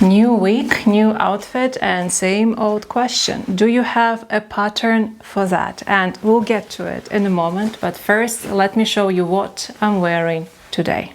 New week, new outfit, and same old question. Do you have a pattern for that? And we'll get to it in a moment, but first let me show you what I'm wearing today.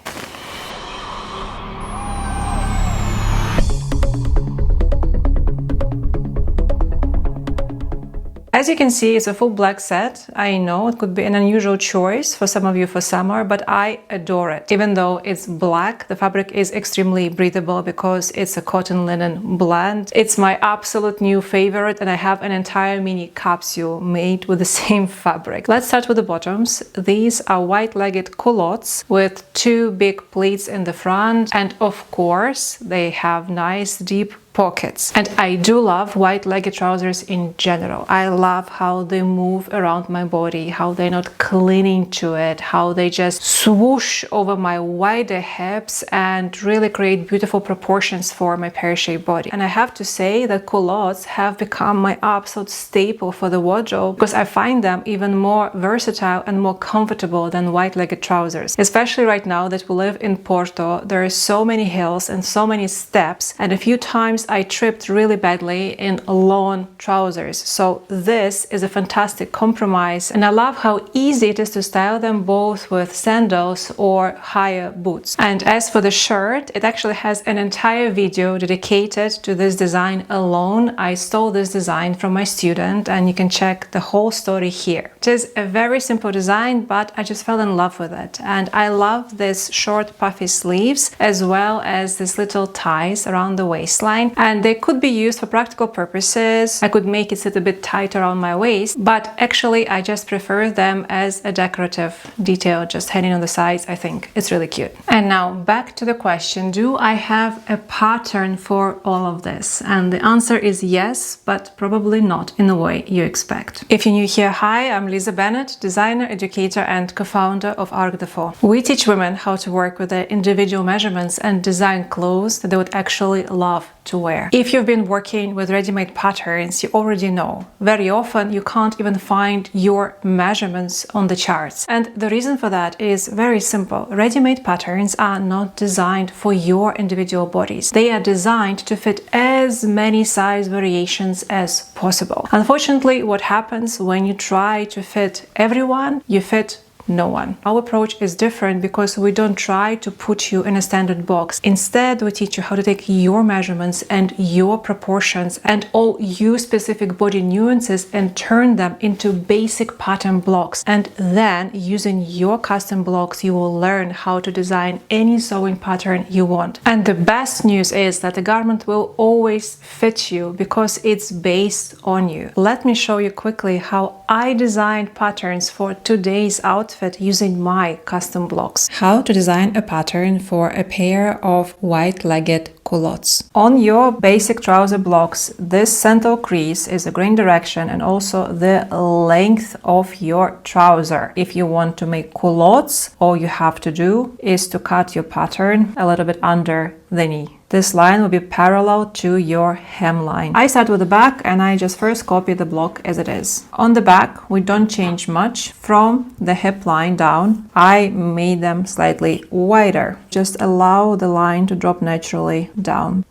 As you can see, it's a full black set. I know it could be an unusual choice for some of you for summer, but I adore it. Even though it's black, the fabric is extremely breathable because it's a cotton linen blend. It's my absolute new favorite, and I have an entire mini capsule made with the same fabric. Let's start with the bottoms. These are white-legged culottes with two big pleats in the front, and of course they have nice deep pockets. And I do love white-legged trousers in general. I love how they move around my body, how they're not clinging to it, how they just swoosh over my wider hips and really create beautiful proportions for my pear-shaped body. And I have to say that culottes have become my absolute staple for the wardrobe because I find them even more versatile and more comfortable than white-legged trousers. Especially right now that we live in Porto, there are so many hills and so many steps, and a few times I tripped really badly in long trousers. So this is a fantastic compromise, and I love how easy it is to style them both with sandals or higher boots. And as for the shirt, it actually has an entire video dedicated to this design alone. I stole this design from my student, and you can check the whole story here. It is a very simple design, but I just fell in love with it. And I love this short puffy sleeves as well as these little ties around the waistline. And they could be used for practical purposes. I could make it sit a bit tight around my waist, but actually I just prefer them as a decorative detail, just hanging on the sides. I think it's really cute. And now back to the question, do I have a pattern for all of this? And the answer is yes, but probably not in the way you expect. If you're new here, hi, I'm Lisa Bennett, designer, educator, and co-founder of Arkdefo. We teach women how to work with their individual measurements and design clothes that they would actually love to wear. If you've been working with ready-made patterns, you already know very often you can't even find your measurements on the charts. And the reason for that is very simple. Ready-made patterns are not designed for your individual bodies. They are designed to fit as many size variations as possible. Unfortunately, what happens when you try to fit everyone, you fit no one. Our approach is different because we don't try to put you in a standard box. Instead, we teach you how to take your measurements and your proportions and all your specific body nuances and turn them into basic pattern blocks. And then, using your custom blocks, you will learn how to design any sewing pattern you want. And the best news is that the garment will always fit you because it's based on you. Let me show you quickly how I designed patterns for today's outfit using my custom blocks. How to design a pattern for a pair of white-legged culottes. On your basic trouser blocks, this central crease is the grain direction and also the length of your trouser. If you want to make culottes, all you have to do is to cut your pattern a little bit under the knee. This line will be parallel to your hemline. I start with the back and I just first copy the block as it is. On the back, we don't change much. From the hip line down, I made them slightly wider. Just allow the line to drop naturally down.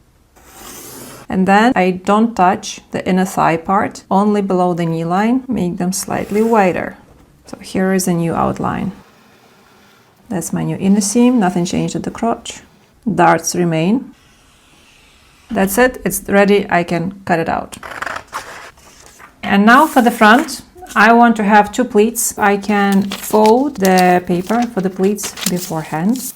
And then I don't touch the inner thigh part, only below the knee line, make them slightly wider. So here is a new outline. That's my new inner seam, nothing changed at the crotch. Darts remain. That's it, it's ready, I can cut it out. And now for the front, I want to have two pleats. I can fold the paper for the pleats beforehand.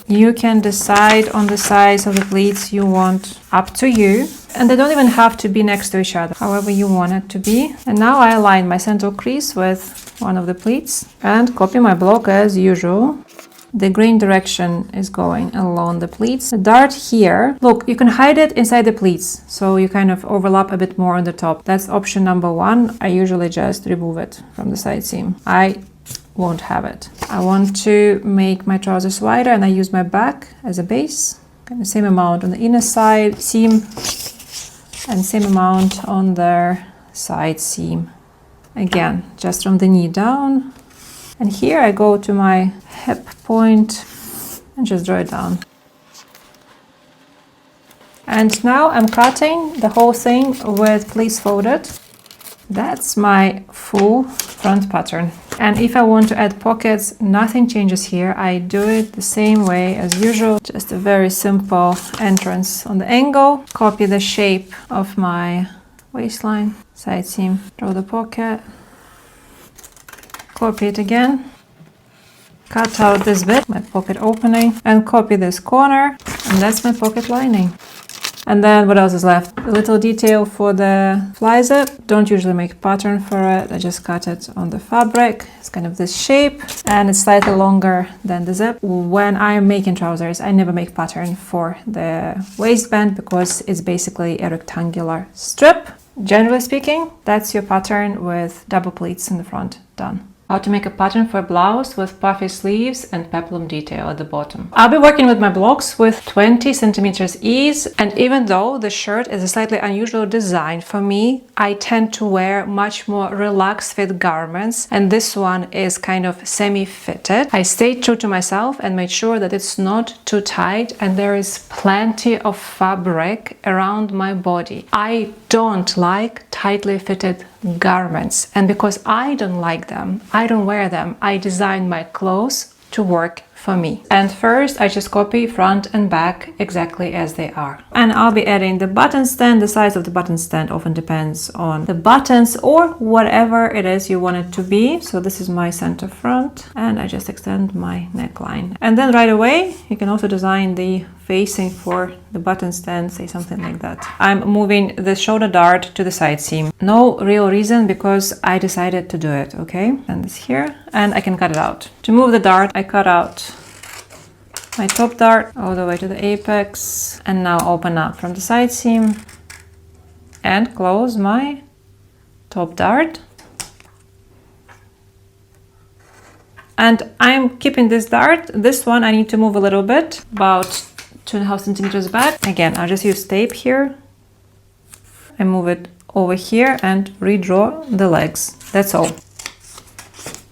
You can decide on the size of the pleats you want, up to you. And they don't even have to be next to each other, however you want it to be. And now I align my central crease with one of the pleats and copy my block as usual. The grain direction is going along the pleats. The dart here, look, you can hide it inside the pleats, so you kind of overlap a bit more on the top. That's option number one. I usually just remove it from the side seam. I won't have it. I want to make my trousers wider and I use my back as a base. Kind of same amount on the inner side seam and same amount on the side seam. Again, just from the knee down. And here I go to my hip point and just draw it down. And now I'm cutting the whole thing with pleats folded. That's my full front pattern. And if I want to add pockets, nothing changes here. I do it the same way as usual. Just a very simple entrance on the angle. Copy the shape of my waistline, side seam, draw the pocket, copy it again, cut out this bit, my pocket opening, and copy this corner, and that's my pocket lining. And then what else is left? A little detail for the fly zip. Don't usually make pattern for it. I just cut it on the fabric. It's kind of this shape and it's slightly longer than the zip. When I'm making trousers, I never make pattern for the waistband because it's basically a rectangular strip. Generally speaking, that's your pattern with double pleats in the front. Done. How to make a pattern for a blouse with puffy sleeves and peplum detail at the bottom. I'll be working with my blocks with 20 centimeters ease, and even though the shirt is a slightly unusual design for me, I tend to wear much more relaxed fit garments, and this one is kind of semi-fitted. I stayed true to myself and made sure that it's not too tight and there is plenty of fabric around my body. I don't like tightly fitted garments, and because I don't like them, I don't wear them. I design my clothes to work for me. And first I just copy front and back exactly as they are. And I'll be adding the button stand. The size of the button stand often depends on the buttons or whatever it is you want it to be. So this is my center front, and I just extend my neckline. And then right away you can also design the facing for the button stand, say something like that. I'm moving the shoulder dart to the side seam. No real reason, because I decided to do it, okay? And this here, and I can cut it out. To move the dart, I cut out my top dart all the way to the apex, and now open up from the side seam and close my top dart. And I'm keeping this dart. This one I need to move a little bit, about 2.5 centimeters back. Again, I'll just use tape here. I move it over here and redraw the legs. That's all.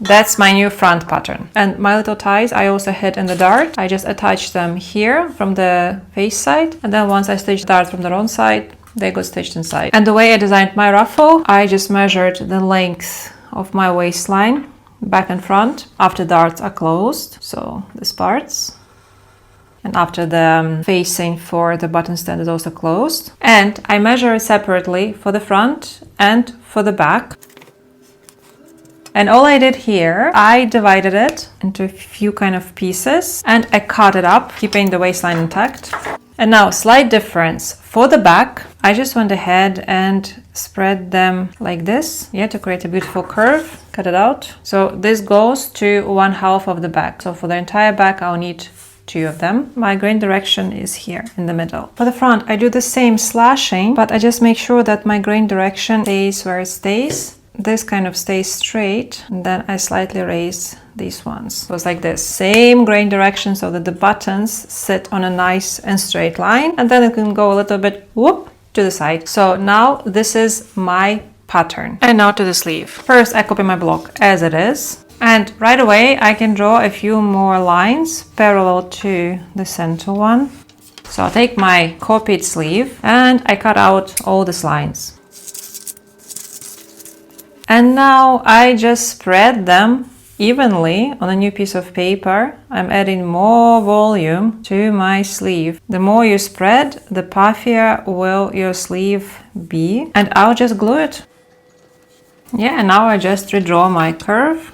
That's my new front pattern. And my little ties I also hid in the dart. I just attach them here from the face side, and then once I stitch the dart from the wrong side, they got stitched inside. And the way I designed my ruffle, I just measured the length of my waistline back and front after darts are closed, so these parts, and after the facing for the button stand is also closed. And I measure it separately for the front and for the back. And all I did here, I divided it into a few kind of pieces and I cut it up, keeping the waistline intact. And now, slight difference. For the back, I just went ahead and spread them like this, yeah, to create a beautiful curve. Cut it out. So this goes to 1/2 of the back. So for the entire back, I'll need 2 of them. My grain direction is here in the middle. For the front, I do the same slashing, but I just make sure that my grain direction stays where it stays. This kind of stays straight, and then I slightly raise these ones. So it's like this, same grain direction, so that the buttons sit on a nice and straight line, and then it can go a little bit whoop to the side. So now this is my pattern. And now to the sleeve. First I copy my block as it is, and right away I can draw a few more lines parallel to the center one. So I'll take my copied sleeve and I cut out all these lines. And now I just spread them evenly on a new piece of paper. I'm adding more volume to my sleeve. The more you spread, the puffier will your sleeve be. And I'll just glue it. Yeah, and now I just redraw my curve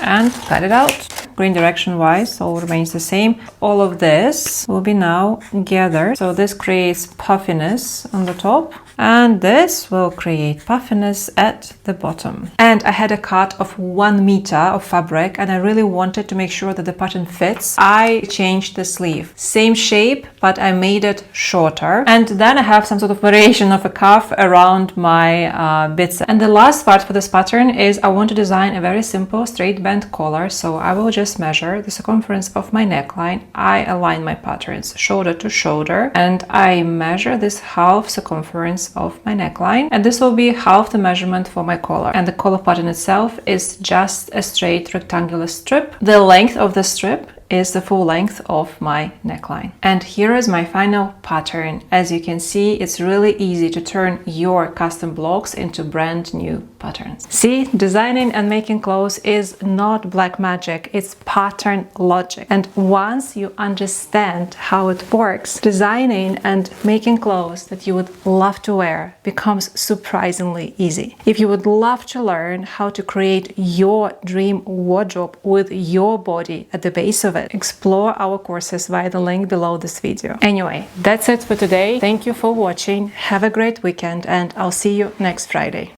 and cut it out. Grain direction wise, all remains the same. All of this will be now gathered. So this creates puffiness on the top, and this will create puffiness at the bottom. And I had a cut of 1 meter of fabric, and I really wanted to make sure that the pattern fits. I changed the sleeve. Same shape, but I made it shorter. And then I have some sort of variation of a cuff around my bits. And the last part for this pattern is I want to design a very simple straight band collar. So I will just measure the circumference of my neckline. I align my patterns shoulder to shoulder, and I measure this half circumference of my neckline, and this will be half the measurement for my collar. And the collar pattern itself is just a straight rectangular strip. The length of the strip is the full length of my neckline. And here is my final pattern. As you can see, it's really easy to turn your custom blocks into brand new patterns. See, designing and making clothes is not black magic, it's pattern logic. And once you understand how it works, designing and making clothes that you would love to wear becomes surprisingly easy. If you would love to learn how to create your dream wardrobe with your body at the base of it, explore our courses via the link below this video. Anyway, that's it for today. Thank you for watching. Have a great weekend, and I'll see you next Friday.